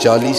40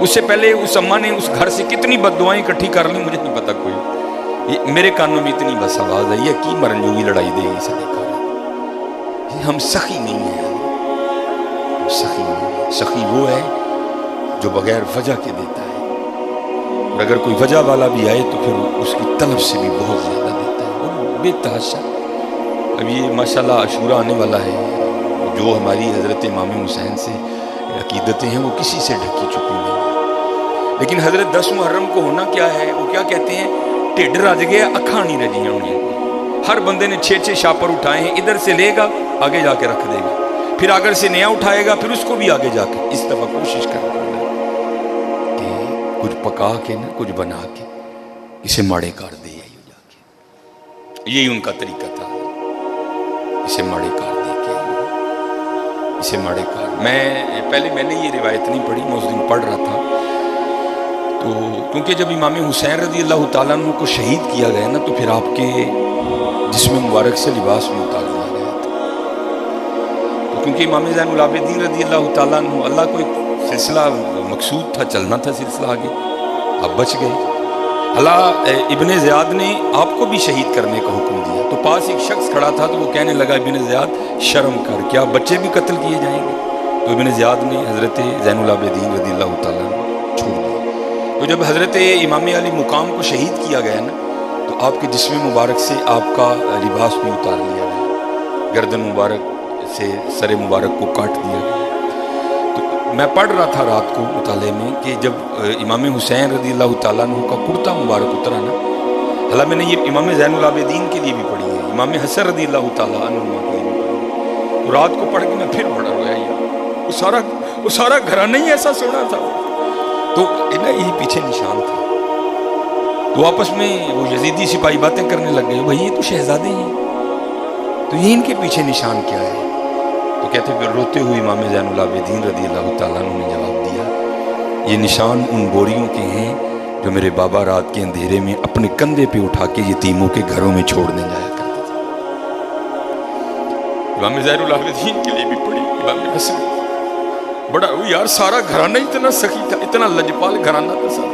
اس سے پہلے اس اماں نے اس گھر سے کتنی بددعائیں اکٹھی کر لی مجھے نہیں پتا کوئی. میرے کانوں میں اتنی بس آواز آئی ہے کی مرن جو بھی لڑائی دے گی سارے کار. ہم سخی نہیں ہیں, ہم سخی نہیں ہیں. سخی وہ ہے جو بغیر وجہ کے دیتا ہے, اور اگر کوئی وجہ والا بھی آئے تو پھر اس کی طلب سے بھی بہت زیادہ دیتا ہے, اور بے تحاشا. اب یہ ماشاءاللہ عاشورہ آنے والا ہے, جو ہماری حضرت امام حسین سے عقیدتیں ہیں وہ کسی سے ڈھکی چکی نہیں ہیں. لیکن حضرت 10 محرم کو ہونا کیا ہے, وہ کیا کہتے ہیں, ٹھڈ رج گیا اکھاں نہیں رجیاں ہوئی. ہر بندے نے 6 شاپر اٹھائے ہیں, ادھر سے لے گا آگے جا کے رکھ دے گا, پھر اگر سے نیا اٹھائے گا پھر اس کو بھی آگے جا کے. اس دفعہ کوشش کر کہ کچھ پکا کے نا کچھ بنا کے اسے ماڑے کر دے جا کے. یہی ان کا طریقہ تھا, اسے ماڑے کر دے کے اسے ماڑے کر. میں نے یہ روایت نہیں پڑھی, میں اس دن پڑھ رہا تھا تو کیونکہ جب امام حسین رضی اللہ تعالیٰ عنہ کو شہید کیا گیا نا تو پھر آپ کے جسم مبارک سے لباس بھی اتار دیا گیا تھا. تو کیونکہ امام زین العابدین رضی اللہ تعالیٰ عنہ, اللہ کو ایک سلسلہ مقصود تھا, چلنا تھا سلسلہ آگے, آپ بچ گئے. اللہ ابن زیاد نے آپ کو بھی شہید کرنے کا حکم دیا, تو پاس ایک شخص کھڑا تھا تو وہ کہنے لگا ابن زیاد شرم کر, کیا بچے بھی قتل کیے جائیں گے؟ تو ابن زیاد نے حضرت زین العابدین رضی اللہ تعالیٰ عنہ چھوڑ دیا. تو جب حضرت امام علی مقام کو شہید کیا گیا نا تو آپ کے جسم مبارک سے آپ کا لباس بھی اتار لیا گیا, گردن مبارک سے سر مبارک کو کاٹ دیا گیا. تو میں پڑھ رہا تھا رات کو مطالعے میں کہ جب امام حسین رضی اللہ تعالیٰ عنہ کا کرتا مبارک اترا نا, حالانکہ میں نے یہ امام زین العابدین کے لیے بھی پڑھی ہے, امام حسن رضی اللہ تعالیٰ عنہ کے لیے بھی پڑھی, تو رات کو پڑھ کے میں پھر بڑا رویا. یار وہ سارا گھرانہ ہی ایسا سونا تھا, تو یہی پیچھے نشان تھا. تو آپس میں وہ یزیدی سپاہی باتیں کرنے لگ گئے, بھائی یہ تو شہزادے ہیں, تو یہ ان کے پیچھے نشان کیا ہے؟ تو کہتے پھر روتے ہوئے امام زین العابدین رضی اللہ تعالیٰ عنہ نے جواب دیا, یہ نشان ان بوریوں کے ہیں جو میرے بابا رات کے اندھیرے میں اپنے کندھے پہ اٹھا کے یتیموں کے گھروں میں چھوڑنے جایا کرتے تھے. امام زین العابدین کے لیے بھی پڑھی, امام حسن بڑا یار سارا گھرانہ اتنا سخی تھا, اتنا لجپال گھرانہ تھا سارا.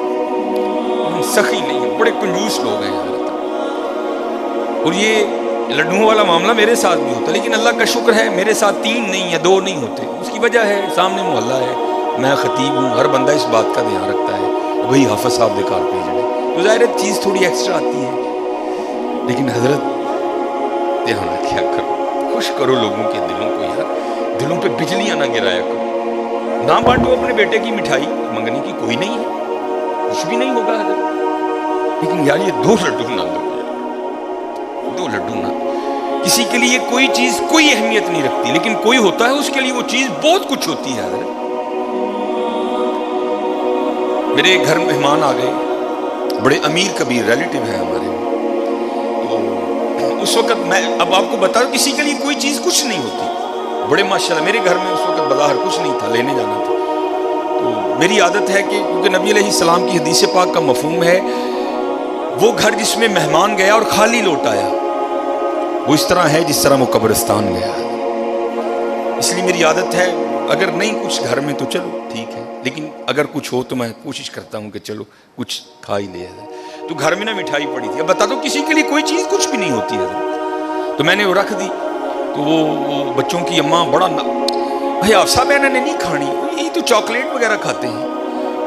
ہم سخی نہیں ہیں, بڑے کنجوس لوگ ہیں حضرت. اور یہ لڈوؤں والا معاملہ میرے ساتھ بھی ہوتا, لیکن اللہ کا شکر ہے میرے ساتھ 3 نہیں یا 2 نہیں ہوتے. اس کی وجہ ہے سامنے محلہ ہے, میں خطیب ہوں, ہر بندہ اس بات کا دھیان رکھتا ہے, وہی حافظ صاحب دے کار پیج رہے, تو ظاہر چیز تھوڑی ایکسٹرا آتی ہے. لیکن حضرت دھیان رکھیا کرو, خوش کرو لوگوں کے دلوں کو یار, دلوں پہ بجلیاں نہ گرایا کرو. نہ بانٹو اپنے بیٹے کی مٹھائی, منگنے کی کوئی نہیں ہے, کچھ بھی نہیں ہوگا حضرت, لیکن یار یہ 2 لڈو نہ دو, 2 لڈو نہ. کسی کے لیے کوئی چیز کوئی اہمیت نہیں رکھتی, لیکن کوئی ہوتا ہے اس کے لیے وہ چیز بہت کچھ ہوتی ہے حضرت. میرے گھر مہمان آ گئے, بڑے امیر کبیر ریلیٹیو ہیں ہمارے, تو اس وقت میں اب آپ کو بتا دوں کسی کے لیے کوئی چیز کچھ نہیں ہوتی. بڑے ماشاءاللہ میرے گھر میں اس وقت بظاہر کچھ نہیں تھا, لینے جانا تھا. تو میری عادت ہے کہ کیونکہ نبی علیہ السلام کی حدیث پاک کا مفہوم ہے وہ گھر جس میں مہمان گیا اور خالی لوٹ آیا وہ اس طرح ہے جس طرح وہ قبرستان گیا. اس لیے میری عادت ہے اگر نہیں کچھ گھر میں تو چلو ٹھیک ہے, لیکن اگر کچھ ہو تو میں کوشش کرتا ہوں کہ چلو کچھ کھا ہی لیا جائے. تو گھر میں نا مٹھائی پڑی تھی. اب بتا دو کسی کے لیے کوئی چیز کچھ بھی نہیں ہوتی ہے, تو میں نے وہ رکھ دی. تو وہ بچوں کی اماں بڑا بھائی آفسا بہن نے نہیں کھانی, یہ تو چاکلیٹ وغیرہ کھاتے ہیں,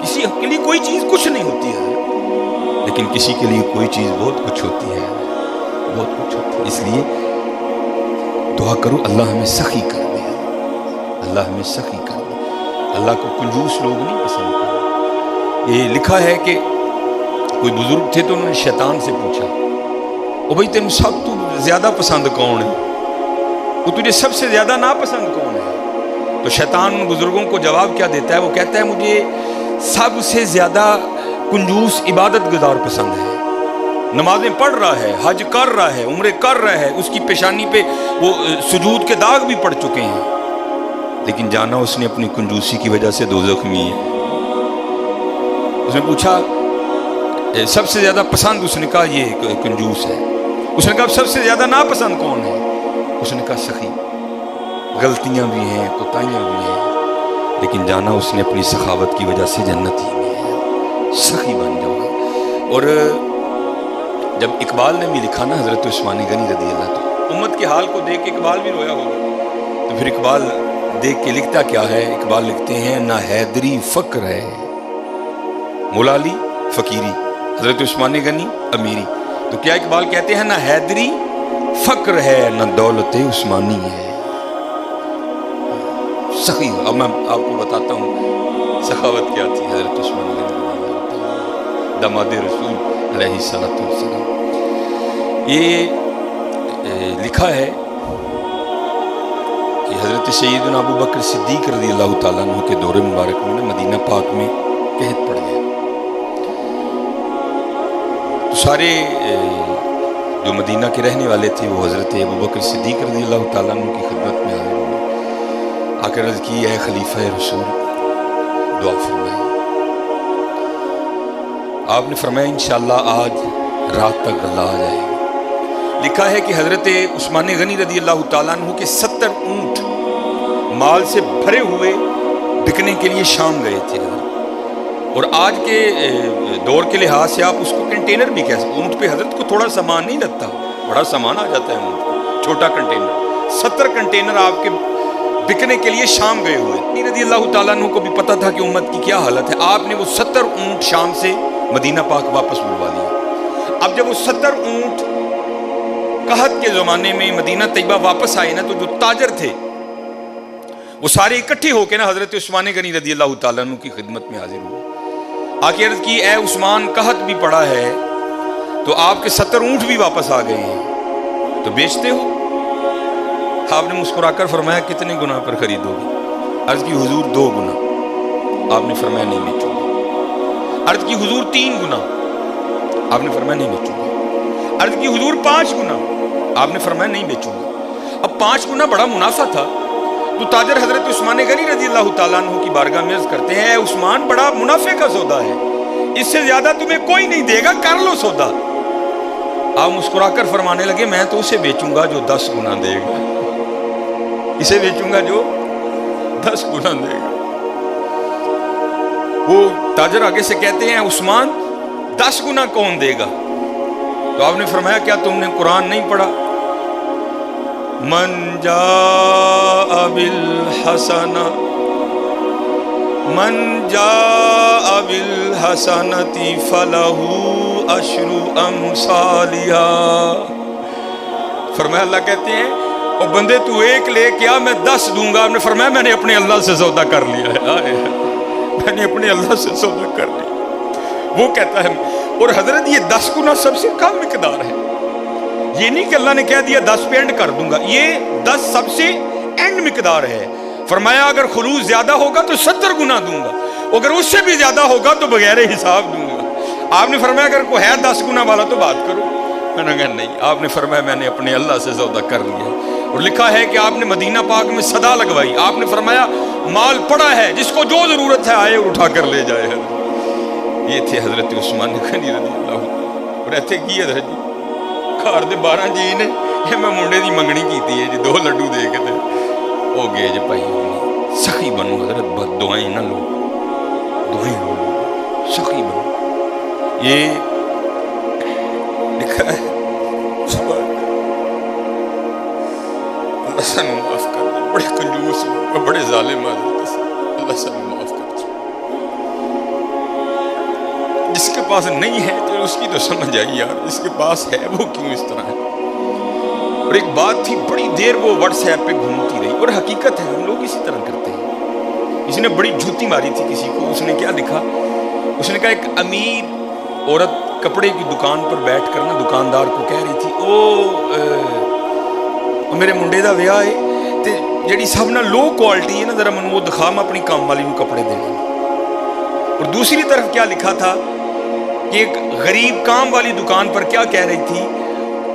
کسی کے لیے کوئی چیز کچھ نہیں ہوتی ہے, لیکن کسی کے لیے کوئی چیز بہت کچھ ہوتی ہے, بہت کچھ ہوتی ہے. اس لیے دعا کرو اللہ ہمیں سخی کر دے, اللہ ہمیں سخی کر دے. اللہ کو کنجوس لوگ نہیں پسند کرتے. یہ لکھا ہے کہ کوئی بزرگ تھے تو انہوں نے شیطان سے پوچھا, او بھائی تم سب تو زیادہ پسند کون ہے, وہ تجھے سب سے زیادہ ناپسند کون ہے؟ تو شیطان ان بزرگوں کو جواب کیا دیتا ہے, وہ کہتا ہے مجھے سب سے زیادہ کنجوس عبادت گزار پسند ہے. نمازیں پڑھ رہا ہے, حج کر رہا ہے, عمرے کر رہا ہے, اس کی پیشانی پہ وہ سجود کے داغ بھی پڑ چکے ہیں, لیکن جانا اس نے اپنی کنجوسی کی وجہ سے دوزخ میں ہے. اس نے پوچھا سب سے زیادہ پسند, اس نے کہا یہ کنجوس ہے. اس نے کہا سب سے زیادہ ناپسند کون ہے؟ اس نے کہا سخی. غلطیاں بھی ہیں, کوتاہیاں بھی ہیں, لیکن جانا اس نے اپنی سخاوت کی وجہ سے جنتی میں ہے، سخی بن جاؤ۔ اور جب اقبال نے بھی لکھا نا حضرت عثمان غنی رضی اللہ عنہ، امت کے حال کو دیکھ کے اقبال بھی رویا ہوگا، تو پھر اقبال دیکھ کے لکھتا کیا ہے؟ اقبال لکھتے ہیں نہ حیدری فقر ہے، مولا علی فقیری، حضرت عثمان غنی امیری، تو کیا اقبال کہتے ہیں نہ حیدری فقر ہے نہ دولت عثمانی ہے، سخی۔ اب میں آپ کو بتاتا ہوں سخاوت کیا تھی حضرت عثمان غنی داماد رسول علیہ الصلوۃ والسلام۔ یہ لکھا ہے کہ حضرت سیدنا ابو بکر صدیق رضی اللہ تعالیٰ عنہ کے دور مبارک میں مدینہ پاک میں قحط پڑ گیا، تو سارے جو مدینہ کے رہنے والے تھے وہ حضرت ابو بکر صدیق رضی اللہ تعالیٰ عنہ کی خدمت میں حاضر ہوئے، آ کر عرض کی اے خلیفہ رسول دعا فرمائے۔ آپ نے فرمایا انشاءاللہ آج رات تک غلہ آ جائے گا۔ لکھا ہے کہ حضرت عثمان غنی رضی اللہ تعالیٰ عنہ کے 70 اونٹ مال سے بھرے ہوئے بکنے کے لیے شام گئے تھے، اور آج کے دور کے لحاظ سے آپ اس کو کنٹینر بھی کہہ سکتے، اونٹ پہ حضرت کو تھوڑا سامان نہیں لگتا، بڑا سامان آ جاتا ہے اونٹ پہ، چھوٹا کنٹینر، 70 کنٹینر آپ کے بکنے کے لیے شام گئے ہوئے۔ رضی اللہ تعالیٰ عنہ کو بھی پتہ تھا کہ امت کی کیا حالت ہے، آپ نے وہ 70 اونٹ شام سے مدینہ پاک واپس بلوا لیا۔ اب جب وہ 70 اونٹ قحط کے زمانے میں مدینہ طیبہ واپس آئے نا، تو جو تاجر تھے وہ سارے اکٹھے ہو کے نا حضرت عثمان غنی رضی اللہ تعالیٰ عنہ کی خدمت میں حاضر ہوئے، آکے عرض کی اے عثمان قحط بھی پڑا ہے تو آپ کے 70 اونٹ بھی واپس آ گئے ہیں، تو بیچتے ہو؟ آپ نے مسکرا کر فرمایا کتنے گنا پر خریدو گے؟ عرض کی حضور 2 گنا۔ آپ نے فرمایا نہیں بیچوں گا۔ عرض کی حضور 3 گنا۔ آپ نے فرمایا نہیں بیچوں گا۔ عرض کی حضور 5 گنا۔ آپ نے فرمایا نہیں بیچوں گا۔ اب 5 گنا بڑا منافع تھا، تو تاجر حضرت عثمان غنی رضی اللہ تعالیٰ عنہ کی بارگاہ میں عرض کرتے ہیں اے عثمان بڑا منافع کا سودا ہے، اس سے زیادہ تمہیں کوئی نہیں دے گا، کر لو سودا۔ آپ مسکرا کر فرمانے لگے میں تو اسے بیچوں گا جو 10 گنا دے گا، اسے بیچوں گا جو 10 گنا دے گا۔ وہ تاجر آگے سے کہتے ہیں عثمان 10 گنا کون دے گا؟ تو آپ نے فرمایا کیا تم نے قرآن نہیں پڑھا؟ من جاء بالحسنہ فلہ عشر امثالہا۔ فرمایا اللہ کہتے ہیں اور بندے تو 1 لے کیا میں 10 دوں گا۔ آپ نے فرمایا میں نے اپنے اللہ سے سودا کر لیا ہے، میں نے اپنے اللہ سے سودا کر لیا۔ وہ کہتا ہے اور حضرت یہ 10 گنا سب سے کم مقدار ہے، یہ نہیں کہ اللہ نے کہہ دیا 10 پہ اینڈ کر دوں گا، یہ 10 سب سے اینڈ مقدار ہے۔ فرمایا اگر خلوص زیادہ ہوگا تو 70 گنا دوں گا، اگر اس سے بھی زیادہ ہوگا تو بغیر حساب دوں گا۔ آپ نے فرمایا اگر کوئی ہے 10 گنا والا تو بات کرو، میں نے کہا نہیں۔ آپ نے فرمایا میں نے اپنے اللہ سے سودا کر لیا۔ اور لکھا ہے کہ آپ نے مدینہ پاک میں صدا لگوائی، آپ نے فرمایا مال پڑا ہے جس کو جو ضرورت ہے آئے اٹھا کر لے جائے۔ یہ تھے حضرت عثمان غنی رضی اللہ عنہ، اور ایتھے کی حضرت جی گھر دے 12 جی نے یہ میں منڈے دی منگنی کیتی ہے جی 2 لڈو دے کے تے او گئے جی بھائی سخی بنو حضرت، بد دعائیں نہ لو، دعائیں لو، سخی بنو۔ یہ لکھا ہے اللہ سانو معاف کر دے، بڑے کنجوس بڑے ظالم حضرت، اللہ سانو معاف کر دے۔ جس کے پاس نہیں ہے تو اس کی تو سمجھ آئی یار، جس کے پاس ہے وہ کیوں اس طرح ہے۔ اور ایک بات تھی بڑی دیر وہ واٹس ایپ پہ گھومتی رہی، اور حقیقت ہے ہم لوگ اسی طرح کرتے ہیں۔ کسی نے بڑی جھوتی ماری تھی کسی کو، اس نے کیا لکھا، اس نے کہا ایک امیر عورت کپڑے کی دکان پر بیٹھ کر نا دکاندار کو کہہ رہی تھی او میرے منڈے دا ویاہ ہے تے جڑی سب نہ لو کوالٹی ہے نا ذرا من وہ دکھا، میں اپنی کام والی کو کپڑے دینے۔ اور دوسری طرف کیا لکھا تھا کہ ایک غریب کام والی دکان پر کیا کہہ رہی تھی،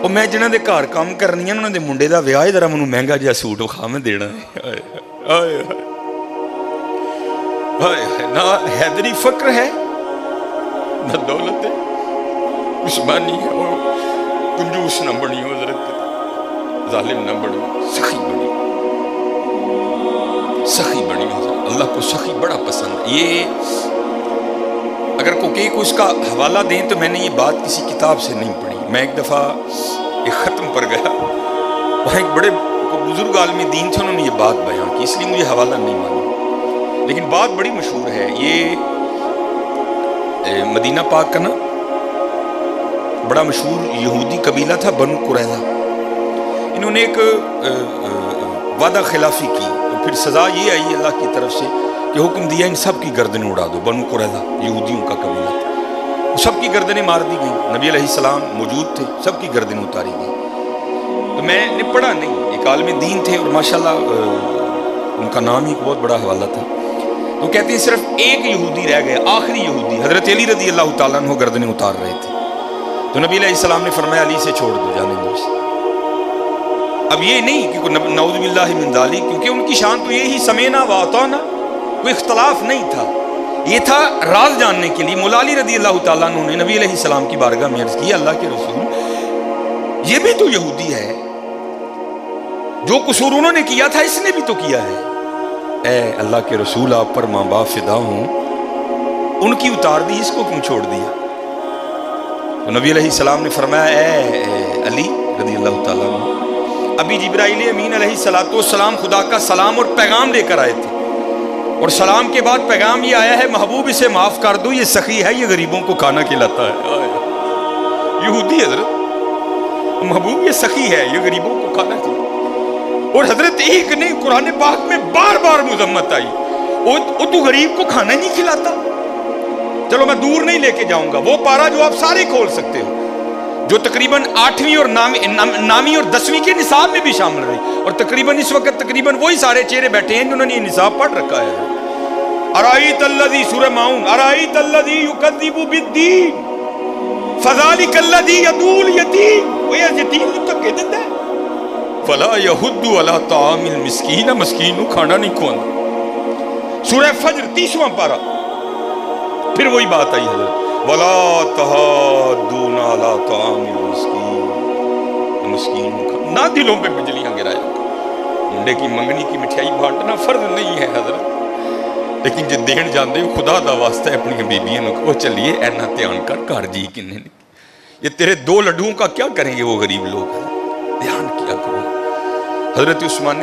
اور میں جنہاں دے گھر کام کرنی ہے انہاں دے منڈے دا ویاہ ہے، ذرا منوں مہنگا جہا سوٹ وکھا میں دینا ہے۔ آئے ہائے، نہ حیدری فقر ہے نہ دولت ہے، عثمانی ہے، اور کنجوس نہ بنی ہو حضرت، ظالم نہ بنی، سخی بنی۔ سخی بڑی ہو، اللہ کو سخی بڑا پسند ہے۔ یہ اگر کوئی کو اس کا حوالہ دیں تو میں نے یہ بات کسی کتاب سے نہیں پڑھی۔ میں ایک دفعہ ایک ختم پر گیا، وہاں ایک بڑے بزرگ عالم دین تھے، انہوں نے یہ بات بیان کی، اس لیے مجھے حوالہ نہیں معلوم، لیکن بات بڑی مشہور ہے۔ یہ مدینہ پاک کا نا بڑا مشہور یہودی قبیلہ تھا بنو قریظہ، انہوں نے ایک وعدہ خلافی کی، اور پھر سزا یہ آئی اللہ کی طرف سے کہ حکم دیا ان سب کی گردنیں اڑا دو۔ بنو قریظہ یہودیوں کا قبیلہ تھا، سب کی گردنیں مار دی گئیں، نبی علیہ السلام موجود تھے، سب کی گردنیں اتاری گئیں۔ تو میں نے پڑھا نہیں، ایک عالم دین تھے اور ماشاءاللہ ان کا نام ہی ایک بہت بڑا حوالہ تھا، تو کہتے ہیں صرف ایک یہودی رہ گئے، آخری یہودی حضرت علی رضی اللہ تعالیٰ عنہ گردنیں اتار رہے تھے، تو نبی علیہ السلام نے فرمایا علی سے چھوڑ دو، جانے دو اسے۔ اب یہ نہیں کہ نعوذ باللہ من ذالک، کیونکہ ان کی شان تو یہی سمینا و اطعنا، کوئی اختلاف نہیں تھا، یہ تھا راز جاننے کے لیے۔ مولا علی رضی اللہ تعالیٰ عنہ نے نبی علیہ السلام کی بارگاہ میں عرض کی، اللہ کے رسول یہ بھی تو یہودی ہے، جو قصور انہوں نے کیا تھا اس نے بھی تو کیا ہے، اے اللہ کے رسول آپ پر ماں باپ فدا ہوں، ان کی اتار دی، اس کو کیوں چھوڑ دیا؟ تو نبی علیہ السلام نے فرمایا اے علی رضی اللہ تعالیٰ عنہ، ابھی جبرائیل امین علیہ السلام خدا کا سلام اور پیغام لے کر آئے تھے، اور سلام کے بعد پیغام یہ آیا ہے محبوب اسے معاف کر دو، یہ سخی ہے، یہ غریبوں کو کھانا کھلاتا ہے۔ یہودی حضرت محبوب یہ سخی ہے، یہ غریبوں کو کھانا کھلاتا ہے۔ اور حضرت ایک نے قرآن پاک میں بار بار مذمت آئی، وہ تو غریب کو کھانا نہیں کھلاتا۔ چلو میں دور نہیں لے کے جاؤں گا، وہ پارا جو آپ سارے کھول سکتے ہو، جو تقریباً 8ویں اور 9ویں اور 10ویں کے نصاب میں بھی شامل رہی، اور تقریباً اس وقت تقریباً وہی سارے چہرے بیٹھے ہیں جنہوں نے یہ نصاب پڑھ رکھا ہے۔ ارائیت الذی، سورہ ماؤن، ارائیت الذی یکذب بالدین فذلک الذی یدعو الیتیم، وہ یتیم کو دھکے دیتا ہے، فلا یحض علی طعام المسکین، مسکین کو کھانا نہیں کھوانا۔ سورہ فجر 30واں پارہ، پھر وہی بات آئی حضرت وَلَا تَحَاضُّونَ عَلَىٰ طَعَامِ الْمِسْكِينِ، مسکین نہ دلوں پہ بجلیاں گرایا، منڈے کی منگنی کی مٹھائی بانٹنا فرض نہیں ہے حضرت، لیکن جے دین جاندے ہو خدا دا واسطہ ہے اپنی بیبیاں کو چلیے اینا دھیان کر جی کنے نے، یہ تیرے 2 لڈوؤں کا کیا کریں گے وہ غریب لوگ ہیں، دھیان کیا کرو۔ حضرت عثمان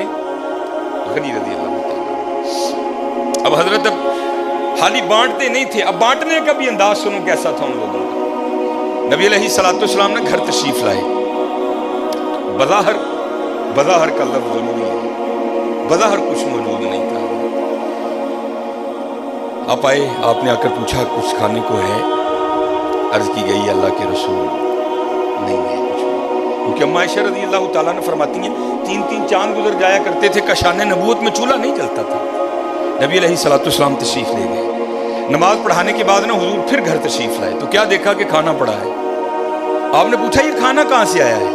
غنی رضی اللہ تعالیٰ، اب حضرت خالی بانٹتے نہیں تھے، اب بانٹنے کا بھی انداز سنو کیسا تھا ان لوگوں کا۔ نبی علیہ السلام نے گھر تشریف لائے، بظاہر کا لفظ ضروری ہے، بظاہر کچھ موجود نہیں تھا۔ آپ آئے، آپ نے آ کر پوچھا کچھ کھانے کو ہے؟ عرض کی گئی اللہ کے رسول نہیں ہے کچھ، کیونکہ اما عائشہ رضی اللہ تعالیٰ نے فرماتی ہیں 3 چاند گزر جایا کرتے تھے، کشان نبوت میں چولہا نہیں جلتا تھا۔ نبی علیہ السلام تشریف لے گئے، نماز پڑھانے کے بعد نا حضور پھر گھر تشریف لائے، تو کیا دیکھا کہ کھانا پڑا ہے۔ آپ نے پوچھا یہ کھانا کہاں سے آیا ہے؟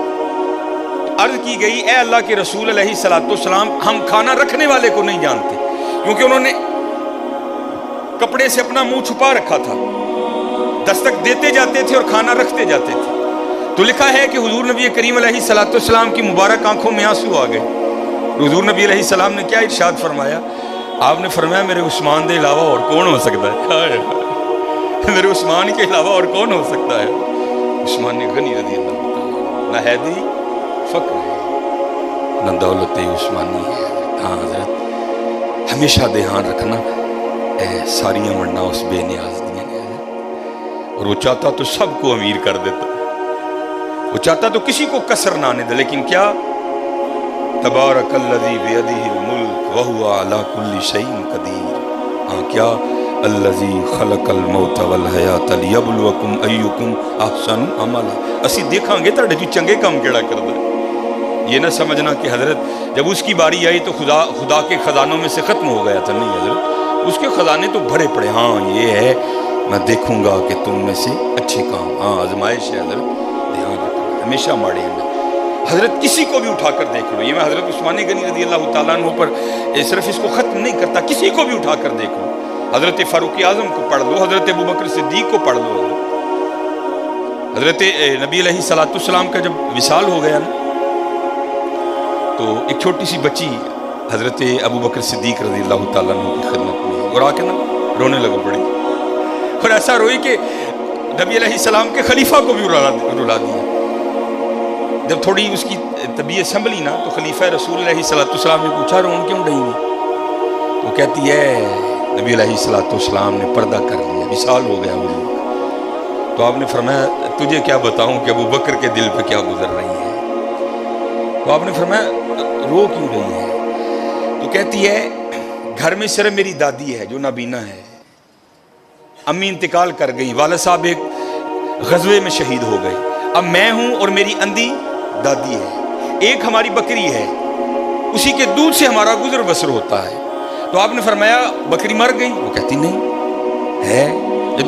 عرض کی گئی اے اللہ کے رسول علیہ السلام، ہم کھانا رکھنے والے کو نہیں جانتے، کیونکہ انہوں نے کپڑے سے اپنا منہ چھپا رکھا تھا، دستک دیتے جاتے تھے اور کھانا رکھتے جاتے تھے، تو لکھا ہے کہ حضور نبی کریم علیہ السلام کی مبارک آنکھوں میں آنسو آ گئے۔ حضور نبی علیہ السلام نے کیا ارشاد فرمایا؟ آپ نے فرمایا میرے عثمان دے علاوہ اور کون ہو سکتا ہے، میرے عثمان کے علاوہ اور کون ہو سکتا ہے۔ عثمان نے غنی رضی اللہ تعالیٰ، نہ حیدری فقر ہے نہ دولت عثمانی ہے۔ ہاں حضرت ہمیشہ دھیان رکھنا ساریاں مرنا اس بے نیاز دیا ہے، اور وہ چاہتا تو سب کو امیر کر دیتا، وہ چاہتا تو کسی کو کسر نہ آنے دے، لیکن کیا تبارک الذی بیدہ الملک وہو علی کل شیء قدیر، ہاں کیا الذی خلق الموت والحیات لیبلوکم ایکم احسن عملا، اسی دیکھاں گے تاڑے جو چنگے کام کیڑا کردا ہے۔ یہ نہ سمجھنا کہ حضرت جب اس کی باری آئی تو خدا کے خزانوں میں سے ختم ہو گیا تھا، نہیں حضرت، اس کے خزانے تو بھرے پڑے، ہاں یہ ہے میں دیکھوں گا کہ تم میں سے اچھے کام، ہاں آزمائش ہے حضرت، دھیان رکھنا ہمیشہ ماڑے ہیں حضرت، کسی کو بھی اٹھا کر دیکھ لو، یہ میں حضرت عثمان غنی رضی اللہ تعالیٰ عنہ پر صرف اس کو ختم نہیں کرتا، کسی کو بھی اٹھا کر دیکھ لو، حضرت فاروق اعظم کو پڑھ لو، حضرت ابوبکر صدیق کو پڑھ لو، حضرت نبی علیہ السلام کا جب وصال ہو گیا نا، تو ایک چھوٹی سی بچی حضرت ابو بکر صدیق رضی اللہ تعالیٰ عنہ کی خدمت میں اور آ کے نا رونے لگا پڑی، اور ایسا روئی کہ نبی علیہ السلام کے خلیفہ کو بھی رلا دیا۔ جب تھوڑی اس کی طبیعت سنبھلی نا تو خلیفہ رسول علیہ السلام نے پوچھا رون کیوں رہی ہے؟ تو کہتی ہے نبی علیہ السلام نے پردہ کر لیا، وصال ہو گیا وہ لوگ۔ تو آپ نے فرمایا تجھے کیا بتاؤں کہ ابو بکر کے دل پہ کیا گزر رہی ہے؟ تو آپ نے فرمایا رو کیوں رہی ہے؟ تو کہتی ہے گھر میں صرف میری دادی ہے جو نابینا ہے، امی انتقال کر گئی، والد صاحب ایک غزوے میں شہید ہو گئے، اب میں ہوں اور میری اندھی دادی ہے، ایک ہماری بکری ہے، اسی کے دودھ سے ہمارا گزر بسر ہوتا ہے۔ تو آپ نے فرمایا بکری مر گئی؟ وہ کہتی نہیں ہے،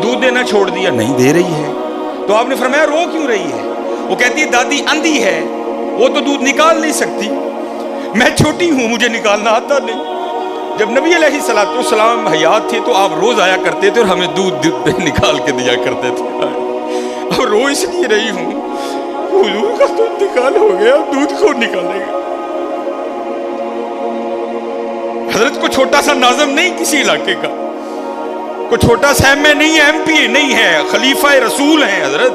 دودھ دینا چھوڑ دیا؟ نہیں دے رہی ہے۔ تو آپ نے فرمایا رو کیوں رہی ہے؟ وہ کہتی ہے دادی اندھی ہے، وہ تو دودھ نکال نہیں سکتی، میں چھوٹی ہوں مجھے نکالنا آتا نہیں۔ جب نبی علیہ السلام حیات تھے تو آپ روز آیا کرتے تھے اور ہمیں دودھ نکال کے دیا کرتے تھے، اب رو اس لیے رہی ہوں حضور کا تو انتقال ہو گیا، اب دودھ کون نکالے گا؟ حضرت کو چھوٹا سا ناظم نہیں کسی علاقے کا، کو چھوٹا سا ایم اے نہیں ہے، ایم پی اے نہیں ہے، خلیفہ رسول ہیں حضرت،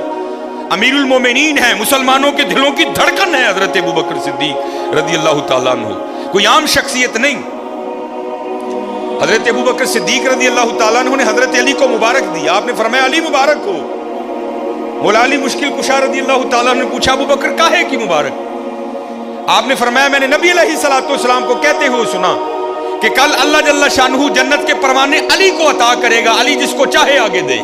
امیر المومنین ہیں، مسلمانوں کے دلوں کی دھڑکن ہے حضرت ابو بکر صدیق رضی اللہ تعالیٰ عنہ، کوئی عام شخصیت نہیں۔ حضرت ابو بکر صدیق رضی اللہ تعالیٰ عنہ نے حضرت علی کو مبارک دیا، آپ نے فرمایا علی مبارک ہو۔ مولا علی مشکل کشا رضی اللہ تعالیٰ عنہ نے پوچھا ابو بکر کاہے کی مبارک؟ آپ نے فرمایا میں نے نبی علیہ السلام کو کہتے ہوئے سنا کہ کل اللہ جل شانہ جنت کے پروانے علی کو عطا کرے گا، علی جس کو چاہے آگے دے۔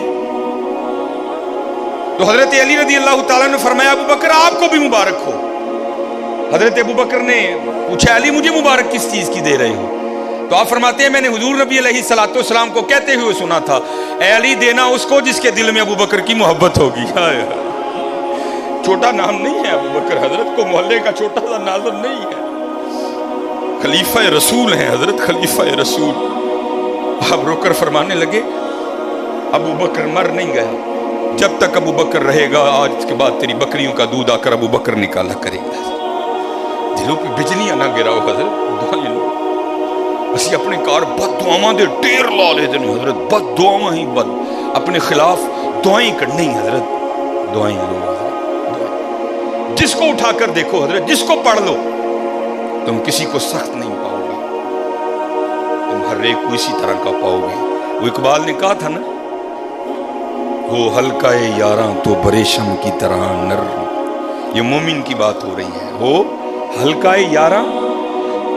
تو حضرت علی رضی اللہ تعالیٰ نے فرمایا ابو بکر آپ کو بھی مبارک ہو۔ حضرت ابو بکر نے پوچھا علی مجھے مبارک کس چیز کی دے رہے ہو؟ تو آپ فرماتے ہیں میں نے حضور نبی علیہ السلام کو کہتے ہوئے سنا تھا اے علی دینا اس کو جس کے دل میں ابو بکر کی محبت ہوگی۔ چھوٹا نام نہیں ہے ابو بکر، حضرت کو محلے کا چھوٹا سا ناظم نہیں ہے، خلیفہ رسول ہیں حضرت، خلیفہ رسول۔ آپ رو کر فرمانے لگے ابو بکر مر نہیں گیا، جب تک ابو بکر رہے گا آج کے بعد تیری بکریوں کا دودھ آ کر ابو بکر نکالا کرے گا۔ دلوں پہ بجلیاں نہ گراؤ حضرت، دعائیں لو، اسی اپنے کار بد دعاواں دے ٹیر لا لے دیں حضرت، بد دعاواں ہی بد، اپنے خلاف دعائیں کرنی حضرت، دعائیں لو حضرت، جس کو اٹھا کر دیکھو حضرت، جس کو پڑھ لو تم کسی کو سخت نہیں پاؤ گے، تم ہر ایک کو اسی طرح کا پاؤ گے۔ وہ اقبال نے کہا تھا نا ہو ہلکا یاراں تو بریشم کی طرح نرم، یہ مومن کی بات ہو رہی ہے، ہو ہلکا یاراں